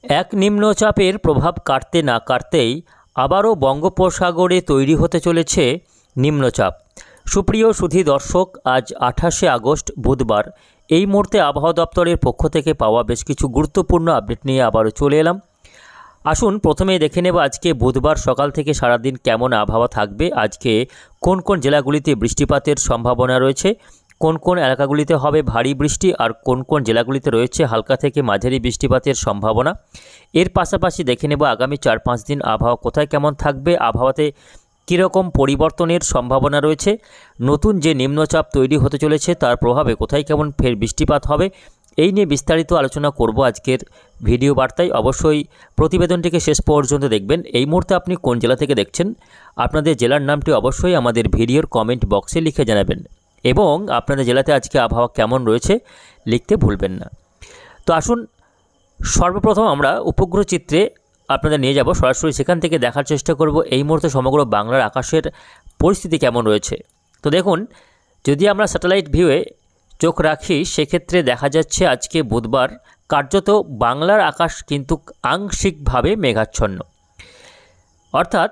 এক নিম্নচাপের প্রভাব কাটতে না কাটতেই আবারও বঙ্গোপসাগরে তৈরি হতে চলেছে নিম্নচাপ। সুপ্রিয় সুধী দর্শক, আজ 28শে আগস্ট বুধবার। এই মুহূর্তে আবহাওয়া দপ্তরের পক্ষ থেকে পাওয়া বেশ কিছু গুরুত্বপূর্ণ আপডেট নিয়ে আবারও চলে এলাম। আসুন প্রথমেই দেখে নেব আজকে বুধবার সকাল থেকে সারাদিন কেমন আবহাওয়া থাকবে। আজকে কোন কোন জেলাগুলিতে বৃষ্টিপাতের সম্ভাবনা রয়েছে, কোন কোন এলাকাগুলিতে হবে ভারী বৃষ্টি, আর কোন কোন জেলাগুলিতে রয়েছে হালকা থেকে মাঝারি বৃষ্টিপাতের সম্ভাবনা। এর পাশাপাশি দেখে নেব আগামী 4-5 দিন আবহাওয়া কোথায় কেমন থাকবে, আবহাওয়াতে কীরকম পরিবর্তনের সম্ভাবনা রয়েছে, নতুন যে নিম্নচাপ তৈরি হতে চলেছে তার প্রভাবে কোথায় কেমন ফের বৃষ্টিপাত হবে, এই নিয়ে বিস্তারিত আলোচনা করব আজকের ভিডিও বার্তায়। অবশ্যই প্রতিবেদনটিকে শেষ পর্যন্ত দেখবেন। এই মুহূর্তে আপনি কোন জেলা থেকে দেখছেন, আপনাদের জেলার নামটি অবশ্যই আমাদের ভিডিওর কমেন্ট বক্সে লিখে জানাবেন এবং আপনাদের জেলাতে আজকে আবহাওয়া কেমন রয়েছে লিখতে ভুলবেন না। তো আসুন সর্বপ্রথম আমরা উপগ্রহ চিত্রে আপনাদের নিয়ে যাব, সরাসরি সেখান থেকে দেখার চেষ্টা করব এই মুহূর্তে সমগ্র বাংলার আকাশের পরিস্থিতি কেমন রয়েছে। তো দেখুন, যদি আমরা স্যাটেলাইট ভিউয়ে চোখ রাখি সেক্ষেত্রে দেখা যাচ্ছে আজকে বুধবার কার্যত বাংলার আকাশ কিন্তু আংশিকভাবে মেঘাচ্ছন্ন। অর্থাৎ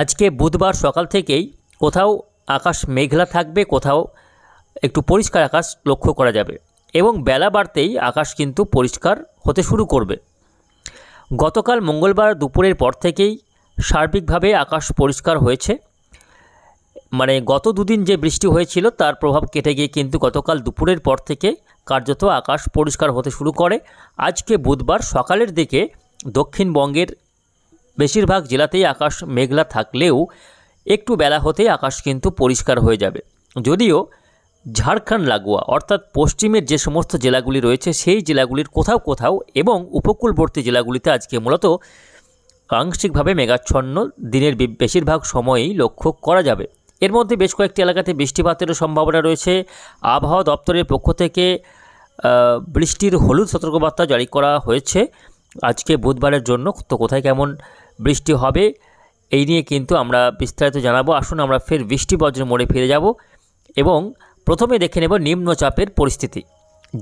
আজকে বুধবার সকাল থেকেই কোথাও আকাশ মেঘলা থাকবে, কোথাও একটু পরিষ্কার আকাশ লক্ষ্য করা যাবে এবং বেলা বাড়তেই আকাশ কিন্তু পরিষ্কার হতে শুরু করবে। গতকাল মঙ্গলবার দুপুরের পর থেকেই সার্বিকভাবে আকাশ পরিষ্কার হয়েছে, মানে গত দুদিন যে বৃষ্টি হয়েছিল তার প্রভাব কেটে গিয়ে কিন্তু গতকাল দুপুরের পর থেকে কার্যত আকাশ পরিষ্কার হতে শুরু করে। আজকে বুধবার সকালের দিকে দক্ষিণবঙ্গের বেশিরভাগ জেলাতেই আকাশ মেঘলা থাকলেও একটু বেলা হতেই আকাশ কিন্তু পরিষ্কার হয়ে যাবে। যদিও ঝাড়খণ্ড লাগোয়া অর্থাৎ পশ্চিমের যে সমস্ত জেলাগুলি রয়েছে সেই জেলাগুলির কোথাও কোথাও এবং উপকূলবর্তী জেলাগুলিতে আজকে মূলত আংশিকভাবে মেঘাচ্ছন্ন দিনের বেশিরভাগ সময়ই লক্ষ্য করা যাবে। এর মধ্যে বেশ কয়েকটি এলাকাতে বৃষ্টিপাতেরও সম্ভাবনা রয়েছে। আবহাওয়া দপ্তরের পক্ষ থেকে বৃষ্টির হলুদ সতর্কবার্তা জারি করা হয়েছে আজকে বুধবারের জন্য। তো কোথায় কেমন বৃষ্টি হবে এই নিয়ে কিন্তু আমরা বিস্তারিত জানাবো। আসুন আমরা ফের বৃষ্টি বজ্রের মোড়ে ফিরে যাব এবং প্রথমে দেখে নেব নিম্নচাপের পরিস্থিতি।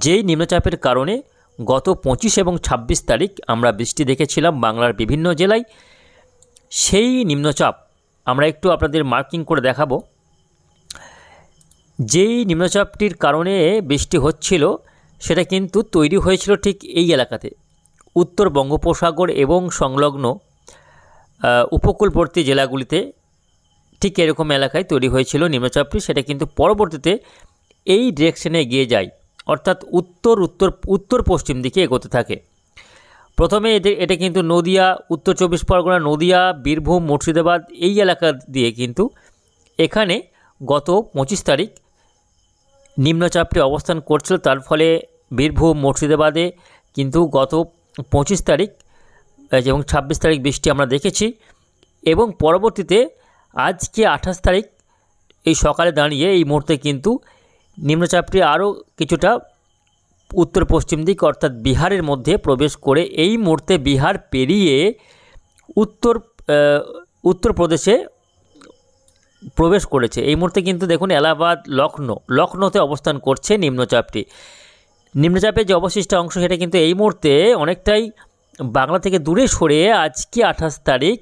যেই নিম্নচাপের কারণে গত 25 এবং 26 তারিখ আমরা বৃষ্টি দেখেছিলাম বাংলার বিভিন্ন জেলায়, সেই নিম্নচাপ আমরা একটু আপনাদের মার্কিং করে দেখাবো। যেই নিম্নচাপটির কারণে বৃষ্টি হচ্ছিল সেটা কিন্তু তৈরি হয়েছিল ঠিক এই এলাকাতে, উত্তর বঙ্গোপসাগর এবং সংলগ্ন উপকূলবর্তী জেলাগুলিতে ঠিক এরকম এলাকায় তৈরি হয়েছিল নিম্নচাপটি। সেটা কিন্তু পরবর্তীতে এই ডিরেকশনে এগিয়ে যায়, অর্থাৎ উত্তর পশ্চিম দিকে এগোতে থাকে। প্রথমে এটা কিন্তু নদিয়া, উত্তর 24 পরগনা, নদিয়া, বীরভূম, মুর্শিদাবাদ এই এলাকা দিয়ে কিন্তু এখানে গত 25 তারিখ নিম্নচাপটি অবস্থান করছিল। তার ফলে বীরভূম, মুর্শিদাবাদে কিন্তু গত 25 তারিখ এবং 26 তারিখ বৃষ্টি আমরা দেখেছি এবং পরবর্তীতে আজকে 28 তারিখ এই সকালে দাঁড়িয়ে এই মুহূর্তে কিন্তু নিম্নচাপটি আরও কিছুটা উত্তর পশ্চিম দিক অর্থাৎ বিহারের মধ্যে প্রবেশ করে এই মুহূর্তে বিহার পেরিয়ে উত্তরপ্রদেশে প্রবেশ করেছে। এই মুহূর্তে কিন্তু দেখুন এলাহাবাদ, লখনৌতে অবস্থান করছে নিম্নচাপটি। নিম্নচাপের যে অবশিষ্ট অংশ সেটা কিন্তু এই মুহূর্তে অনেকটাই বাংলা থেকে দূরে সরে আজকে 28 তারিখ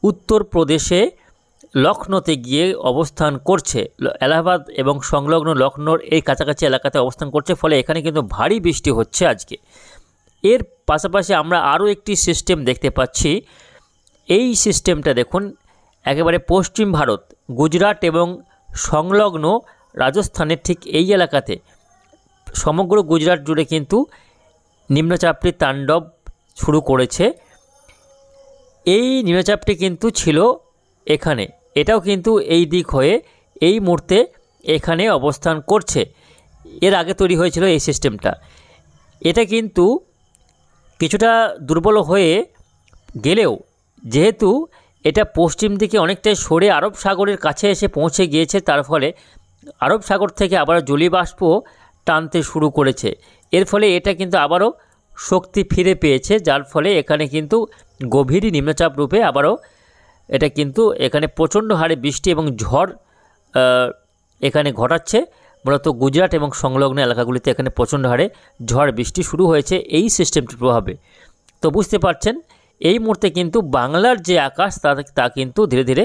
উত্তরপ্রদেশে লখনৌতে গিয়ে অবস্থান করছে। এলাহাবাদ এবং সংলগ্ন লখনৌর এই কাছাকাছি এলাকাতে অবস্থান করছে, ফলে এখানে কিন্তু ভারী বৃষ্টি হচ্ছে আজকে। এর পাশাপাশি আমরা আরও একটি সিস্টেম দেখতে পাচ্ছি। এই সিস্টেমটা দেখুন একেবারে পশ্চিম ভারত, গুজরাট এবং সংলগ্ন রাজস্থানের ঠিক এই এলাকাতে সমগ্র গুজরাট জুড়ে কিন্তু নিম্নচাপটি তাণ্ডব শুরু করেছে। এই নিম্নচাপটি কিন্তু ছিল এখানে, এটাও কিন্তু এই দিক হয়ে এই মুহূর্তে এখানে অবস্থান করছে। এর আগে তৈরি হয়েছিল এই সিস্টেমটা। এটা কিন্তু কিছুটা দুর্বল হয়ে গেলেও যেহেতু এটা পশ্চিম দিকে অনেকটাই সরে আরব সাগরের কাছে এসে পৌঁছে গিয়েছে, তার ফলে আরব সাগর থেকে আবারও জলীয় বাষ্প টানতে শুরু করেছে। এর ফলে এটা কিন্তু আবারও শক্তি ফিরে পেয়েছে, যার ফলে এখানে কিন্তু গভীর নিম্নচাপ রূপে আবারও এটা কিন্তু এখানে প্রচণ্ড হারে বৃষ্টি এবং ঝড় এখানে ঘটাচ্ছে। মূলত গুজরাট এবং সংলগ্ন এলাকাগুলিতে এখানে প্রচণ্ড হারে ঝড় বৃষ্টি শুরু হয়েছে এই সিস্টেমটির প্রভাবে। তো বুঝতে পারছেন এই মুহূর্তে কিন্তু বাংলার যে আকাশ তা কিন্তু ধীরে ধীরে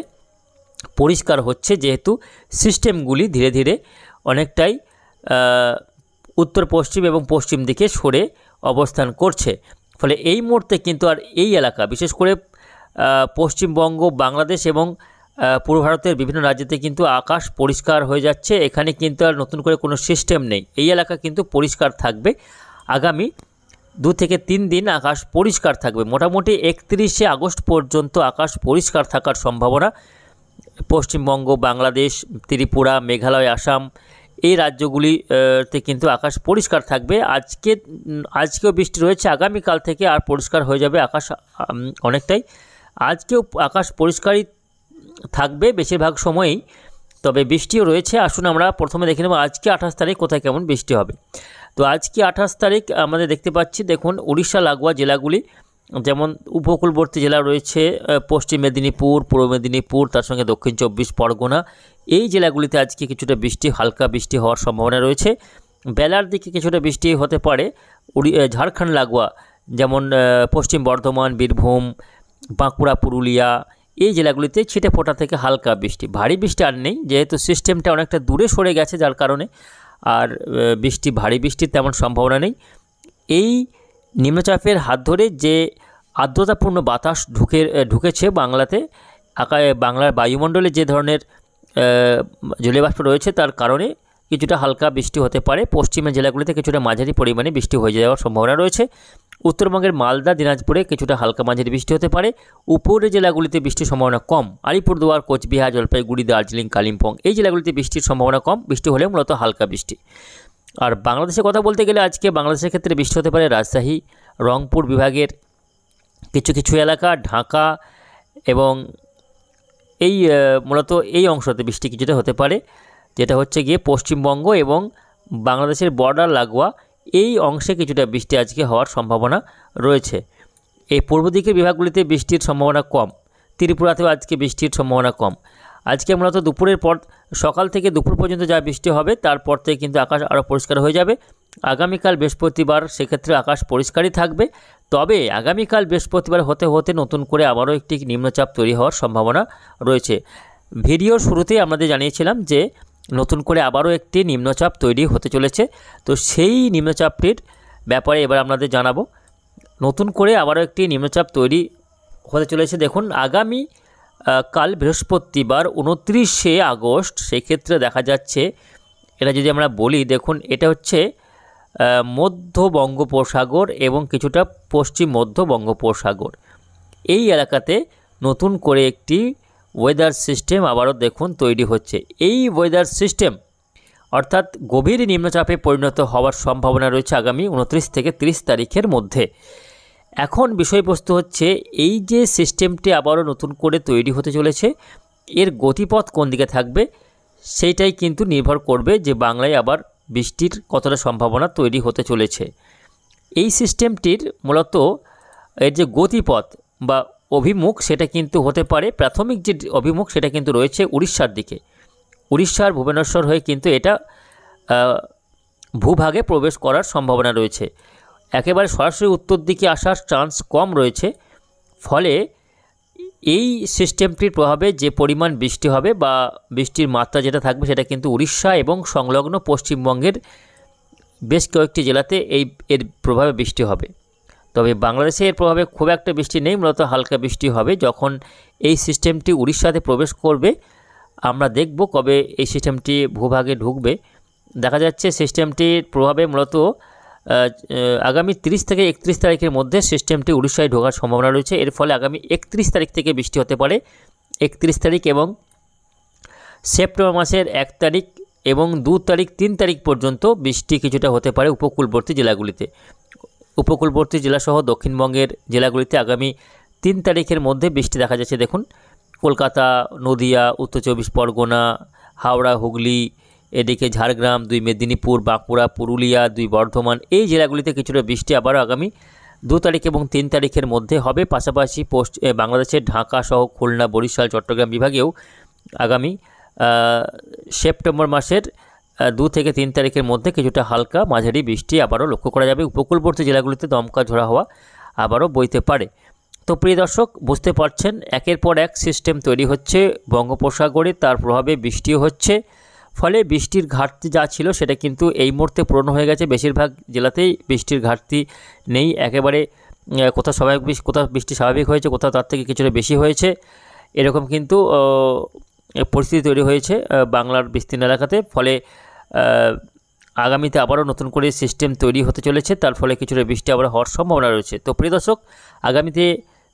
পরিষ্কার হচ্ছে, যেহেতু সিস্টেমগুলি ধীরে ধীরে অনেকটাই উত্তর পশ্চিম এবং পশ্চিম দিকে সরে অবস্থান করছে। ফলে এই মুহূর্তে কিন্তু আর এই এলাকা, বিশেষ করে পশ্চিমবঙ্গ, বাংলাদেশ এবং পূর্ব ভারতের বিভিন্ন রাজ্যতে কিন্তু আকাশ পরিষ্কার হয়ে যাচ্ছে। এখানে কিন্তু আর নতুন করে কোনো সিস্টেম নেই। এই এলাকা কিন্তু পরিষ্কার থাকবে। আগামী 2 থেকে 3 দিন আকাশ পরিষ্কার থাকবে। মোটামুটি 31শে আগস্ট পর্যন্ত আকাশ পরিষ্কার থাকার সম্ভাবনা। পশ্চিমবঙ্গ, বাংলাদেশ, ত্রিপুরা, মেঘালয়, আসাম এই রাজ্যগুলিতে কিন্তু আকাশ পরিষ্কার থাকবে। আজকেও বৃষ্টি রয়েছে, আগামীকাল থেকে আর পরিষ্কার হয়ে যাবে আকাশ অনেকটাই। আজকেও আকাশ পরিষ্কারই থাকবে বেশিরভাগ সময়ই, তবে বৃষ্টিও রয়েছে। আসুন আমরা প্রথমে দেখে নেব আজকে 28 তারিখ কোথায় কেমন বৃষ্টি হবে। তো আজকে 28 তারিখ আমাদের দেখতে পাচ্ছি, দেখুন উড়িষ্যা লাগোয়া জেলাগুলি, যেমন উপকূলবর্তী জেলা রয়েছে পশ্চিম মেদিনীপুর, পূর্ব মেদিনীপুর, তার সঙ্গে দক্ষিণ 24 পরগনা, এই জেলাগুলিতে আজকে কিছুটা বৃষ্টি, হালকা বৃষ্টি হওয়ার সম্ভাবনা রয়েছে। বেলার দিকে কিছুটা বৃষ্টি হতে পারে ঝাড়খণ্ড লাগোয়া, যেমন পশ্চিম বর্ধমান, বীরভূম, বাঁকুড়া, পুরুলিয়া এই জেলাগুলিতে ছিটে ফোঁটা থেকে হালকা বৃষ্টি। ভারী বৃষ্টি আর নেই, যেহেতু সিস্টেমটা অনেকটা দূরে সরে গেছে, যার কারণে আর ভারী বৃষ্টির তেমন সম্ভাবনা নেই। এই নিম্নচাপের হাত ধরে যে আর্দ্রতাপূর্ণ বাতাস ঢুকেছে বাংলাতে, বাংলার বায়ুমণ্ডলে যে ধরনের জলীয়বাষ্প রয়েছে, তার কারণে কিছুটা হালকা বৃষ্টি হতে পারে। পশ্চিমের জেলাগুলিতে কিছুটা মাঝারি পরিমাণে বৃষ্টি হয়ে যাওয়ার সম্ভাবনা রয়েছে। উত্তরবঙ্গের মালদা, দিনাজপুরে কিছুটা হালকা মাঝারি বৃষ্টি হতে পারে। উপরের জেলাগুলিতে বৃষ্টির সম্ভাবনা কম। আলিপুরদুয়ার, কোচবিহার, জলপাইগুড়ি, দার্জিলিং, কালিম্পং এই জেলাগুলিতে বৃষ্টির সম্ভাবনা কম, বৃষ্টি হলেও মূলত হালকা বৃষ্টি। আর বাংলাদেশের কথা বলতে গেলে আজকে বাংলাদেশের ক্ষেত্রে বৃষ্টি হতে পারে রাজশাহী, রংপুর বিভাগের কিছু কিছু এলাকা, ঢাকা এবং এই মূলত এই অংশতে বৃষ্টি কিছুটা হতে পারে, যেটা হচ্ছে গিয়ে পশ্চিমবঙ্গ এবং বাংলাদেশের বর্ডার লাগোয়া এই অংশে কিছুটা বৃষ্টি আজকে হওয়ার সম্ভাবনা রয়েছে। এই পূর্ব দিকের বিভাগগুলিতে বৃষ্টির সম্ভাবনা কম। ত্রিপুরাতেও আজকে বৃষ্টির সম্ভাবনা কম। আজকে মূলত দুপুরের পর, সকাল থেকে দুপুর পর্যন্ত যা বৃষ্টি হবে, তারপর থেকে কিন্তু আকাশ আরও পরিষ্কার হয়ে যাবে। আগামীকাল বৃহস্পতিবার সেক্ষেত্রে আকাশ পরিষ্কারই থাকবে। তবে আগামীকাল বৃহস্পতিবার হতে হতে নতুন করে আবারও একটি নিম্নচাপ তৈরি হওয়ার সম্ভাবনা রয়েছে। ভিডিওর শুরুতেই আমাদের জানিয়েছিলাম যে নতুন করে আবারও একটি নিম্নচাপ তৈরি হতে চলেছে। তো সেই নিম্নচাপটির ব্যাপারে এবার আপনাদের জানাবো। নতুন করে আবারও একটি নিম্নচাপ তৈরি হতে চলেছে। দেখুন আগামী কাল বৃহস্পতিবার 29শে আগস্ট, সেক্ষেত্রে দেখা যাচ্ছে, এটা যদি আমরা বলি, দেখুন এটা হচ্ছে মধ্য বঙ্গোপসাগর এবং কিছুটা পশ্চিম মধ্য বঙ্গোপসাগর, এই এলাকাতে নতুন করে একটি ওয়েদার সিস্টেম আবারও দেখুন তৈরি হচ্ছে। এই ওয়েদার সিস্টেম অর্থাৎ গভীর নিম্নচাপে পরিণত হওয়ার সম্ভাবনা রয়েছে আগামী 29 থেকে 30 তারিখের মধ্যে। এখন বিষয়বস্তু হচ্ছে এই যে সিস্টেমটি আবারও নতুন করে তৈরি হতে চলেছে, এর গতিপথ কোন দিকে থাকবে সেইটাই কিন্তু নির্ভর করবে যে বাংলায় আবার বৃষ্টির কতটা সম্ভাবনা তৈরি হতে চলেছে। এই সিস্টেমটির মূলত এর যে গতিপথ বা অভিমুখ, সেটা কিন্তু হতে পারে, প্রাথমিক যে অভিমুখ সেটা কিন্তু রয়েছে উড়িষ্যার দিকে। উড়িষ্যার ভুবনেশ্বর হয়ে কিন্তু এটা ভূভাগে প্রবেশ করার সম্ভাবনা রয়েছে। একেবারে সরাসরি উত্তর দিকে আসার চান্স কম রয়েছে। ফলে এই সিস্টেমটির প্রভাবে যে পরিমাণ বৃষ্টি হবে বা বৃষ্টির মাত্রা যেটা থাকবে, সেটা কিন্তু উড়িষ্যা এবং সংলগ্ন পশ্চিমবঙ্গের বেশ কয়েকটি জেলাতে এর প্রভাবে বৃষ্টি হবে। তবে বাংলাদেশে এর প্রভাবে খুব একটা বৃষ্টি নেই, মূলত হালকা বৃষ্টি হবে। যখন এই সিস্টেমটি উড়িষ্যাতে প্রবেশ করবে, আমরা দেখব কবে এই সিস্টেমটি ভূভাগে ঢুকবে। দেখা যাচ্ছে সিস্টেমটির প্রভাবে মূলত আগামী 30 থেকে 31 তারিখের মধ্যে সিস্টেমটি উড়িষ্যায় ঢোকার সম্ভাবনা রয়েছে। এর ফলে আগামী 31 তারিখ থেকে বৃষ্টি হতে পারে। 31 তারিখ এবং সেপ্টেম্বর মাসের 1 তারিখ এবং 2 তারিখ 3 তারিখ পর্যন্ত বৃষ্টি কিছুটা হতে পারে উপকূলবর্তী জেলাগুলিতে। উপকূলবর্তী জেলাসহ দক্ষিণবঙ্গের জেলাগুলিতে আগামী 3 তারিখের মধ্যে বৃষ্টি দেখা যাচ্ছে। দেখুন কলকাতা, নদিয়া, উত্তর 24 পরগনা, হাওড়া, হুগলি, এদিকে ঝাড়গ্রাম, 2 মেদিনীপুর, বাঁকুড়া, পুরুলিয়া, 2 বর্ধমান এই জেলাগুলিতে কিছুটা বৃষ্টি আবারও আগামী 2 তারিখ এবং 3 তারিখের মধ্যে হবে। পাশাপাশি বাংলাদেশের ঢাকা সহ খুলনা, বরিশাল, চট্টগ্রাম বিভাগেও আগামী সেপ্টেম্বর মাসের 2 থেকে 3 তারিখের মধ্যে কিছুটা হালকা মাঝারি বৃষ্টি আবারও লক্ষ্য করা যাবে। উপকূলবর্তী জেলাগুলিতে দমকা ঝোড়ো হাওয়া আবারও বইতে পারে। তো প্রিয় দর্শক, বুঝতে পারছেন একের পর এক সিস্টেম তৈরি হচ্ছে বঙ্গোপসাগরে, তার প্রভাবে বৃষ্টিও হচ্ছে। ফলে বৃষ্টির ঘাটতি যা ছিল সেটা কিন্তু এই মুহূর্তে পূরণ হয়ে গেছে। বেশিরভাগ জেলাতেই বৃষ্টির ঘাটতি নেই একেবারে। কোথাও কোথাও বৃষ্টি স্বাভাবিক হয়েছে, কোথাও তার থেকে কিছুটা বেশি হয়েছে, এরকম কিন্তু পরিস্থিতি তৈরি হয়েছে বাংলার বিস্তীর্ণ এলাকাতে। ফলে আগামীতে আবারও নতুন করে সিস্টেম তৈরি হতে চলেছে, তার ফলে কিছুটা বৃষ্টি আবার হওয়ার সম্ভাবনা রয়েছে। তো প্রিয় দর্শক, আগামীতে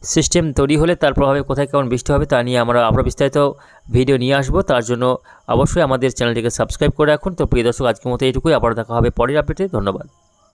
সিস্টেম তৈরি হলে তার প্রভাবে কোথায় কেমন বৃষ্টি হবে তা নিয়ে আমরা বিস্তারিত ভিডিও নিয়ে আসবো। তার জন্য অবশ্যই আমাদের চ্যানেলটিকে সাবস্ক্রাইব করে রাখুন। তো প্রিয় দর্শক, আজকের মতো এইটুকুই, আবার দেখা হবে পরের আপডেটে। ধন্যবাদ।